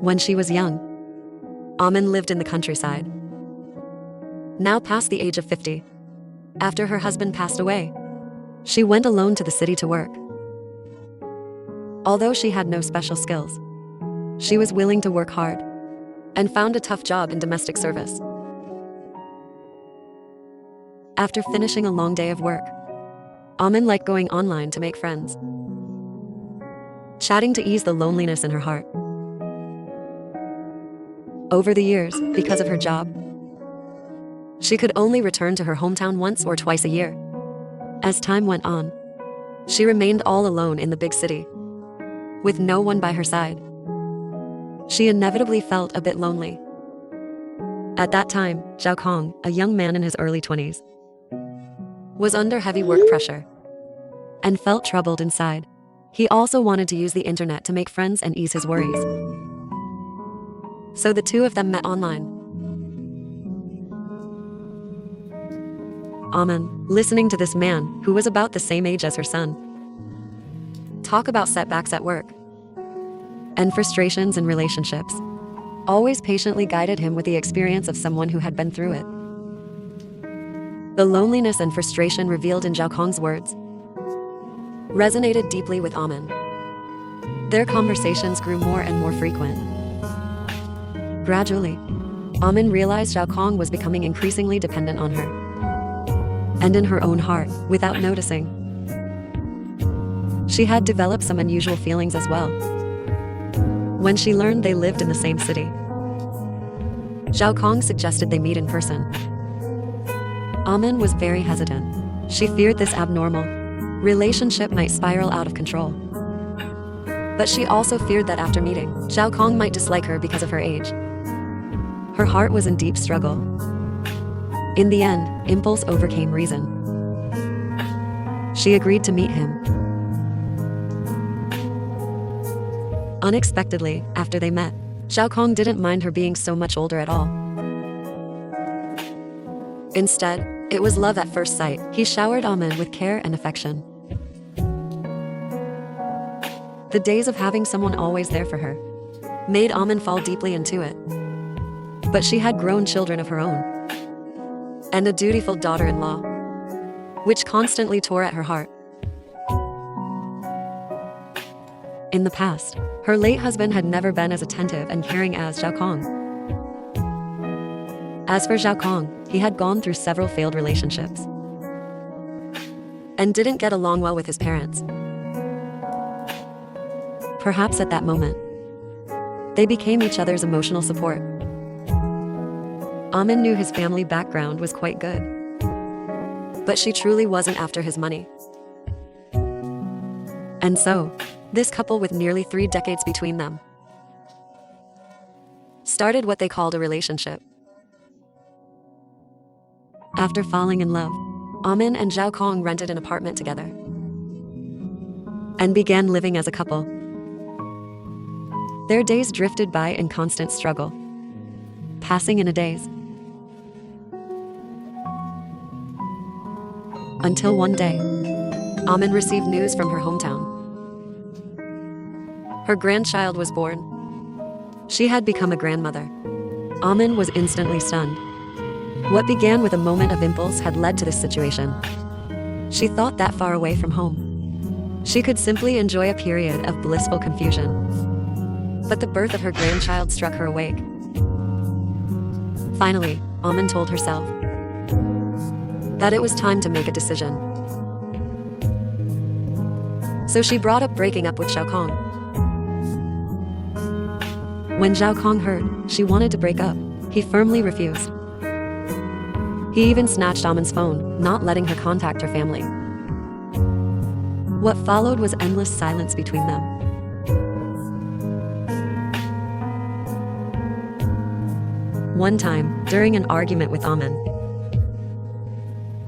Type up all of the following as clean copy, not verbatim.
When she was young, Amin lived in the countryside. Now past the age of 50, after her husband passed away, she went alone to the city to work. Although she had no special skills, she was willing to work hard and found a tough job in domestic service. After finishing a long day of work, Amin liked going online to make friends, chatting to ease the loneliness in her heart. Over the years, because of her job, she could only return to her hometown once or twice a year. As time went on, she remained all alone in the big city, with no one by her side. She inevitably felt a bit lonely. At that time, Zhao Kong, a young man in his early 20s, was under heavy work pressure and felt troubled inside. He also wanted to use the internet to make friends and ease his worries. So the two of them met online. Amin, listening to this man, who was about the same age as her son, talk about setbacks at work and frustrations in relationships, always patiently guided him with the experience of someone who had been through it. The loneliness and frustration revealed in Zhao Kong's words resonated deeply with Amin. Their conversations grew more and more frequent. Gradually, Amin realized Zhao Kong was becoming increasingly dependent on her. And in her own heart, without noticing, she had developed some unusual feelings as well. When she learned they lived in the same city, Zhao Kong suggested they meet in person. Amin was very hesitant. She feared this abnormal relationship might spiral out of control. But she also feared that after meeting, Zhao Kong might dislike her because of her age. Her heart was in deep struggle. In the end, impulse overcame reason. She agreed to meet him. Unexpectedly, after they met, Zhao Kong didn't mind her being so much older at all. Instead, it was love at first sight. He showered Amin with care and affection. The days of having someone always there for her made Amin fall deeply into it. But she had grown children of her own, and a dutiful daughter-in-law, which constantly tore at her heart. In the past, her late husband had never been as attentive and caring as Zhao Kong. As for Zhao Kong, he had gone through several failed relationships and didn't get along well with his parents. Perhaps at that moment, they became each other's emotional support. Amin knew his family background was quite good, but she truly wasn't after his money. And so, this couple with nearly 3 decades between them started what they called a relationship. After falling in love, Amin and Zhao Kong rented an apartment together and began living as a couple. Their days drifted by in constant struggle, passing in a daze. Until one day, Amin received news from her hometown. Her grandchild was born. She had become a grandmother. Amin was instantly stunned. What began with a moment of impulse had led to this situation. She thought that far away from home, she could simply enjoy a period of blissful confusion. But the birth of her grandchild struck her awake. Finally, Amin told herself that it was time to make a decision. So she brought up breaking up with Zhao Kong. When Zhao Kong heard she wanted to break up, he firmly refused. He even snatched Amin's phone, not letting her contact her family. What followed was endless silence between them. One time, during an argument with Amin,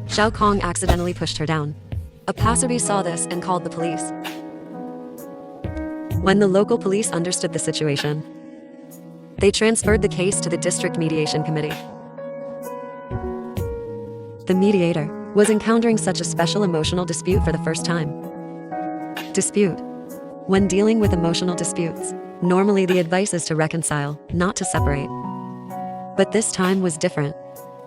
Zhao Kong accidentally pushed her down. A passerby saw this and called the police. When the local police understood the situation, they transferred the case to the district mediation committee. The mediator was encountering such a special emotional dispute for the first time. Dispute. When dealing with emotional disputes, Normally, the advice is to reconcile, not to separate. But this time was different.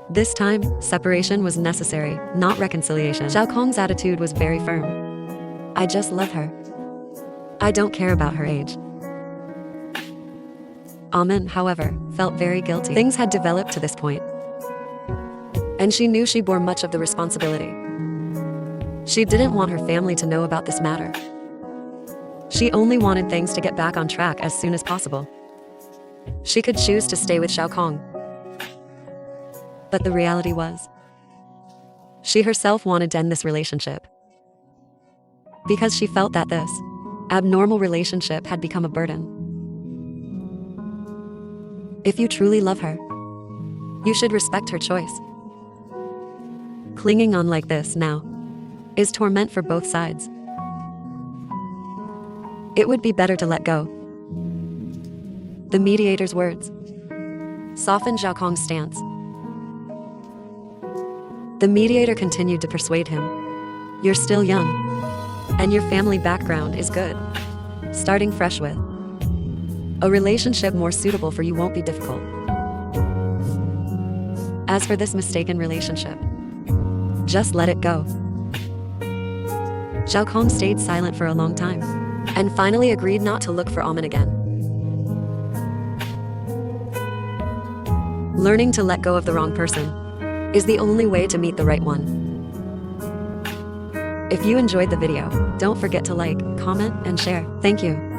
This time, separation was necessary, not reconciliation. Zhao Kong's attitude was very firm. I just love her. I don't care about her age. Amin, however, felt very guilty. Things had developed to this point, and she knew she bore much of the responsibility. She didn't want her family to know about this matter. She only wanted things to get back on track as soon as possible. She could choose to stay with Zhao Kong. But the reality was, she herself wanted to end this relationship, because she felt that this abnormal relationship had become a burden. If you truly love her, you should respect her choice. Clinging on like this now is torment for both sides. It would be better to let go. The mediator's words softened Zhao Kong's stance. The mediator continued to persuade him. You're still young, and your family background is good. Starting fresh with a relationship more suitable for you won't be difficult. As for this mistaken relationship, just let it go. Zhao Kong stayed silent for a long time, and finally agreed not to look for Amin again. Learning to let go of the wrong person is the only way to meet the right one. If you enjoyed the video, don't forget to like, comment, and share. Thank you.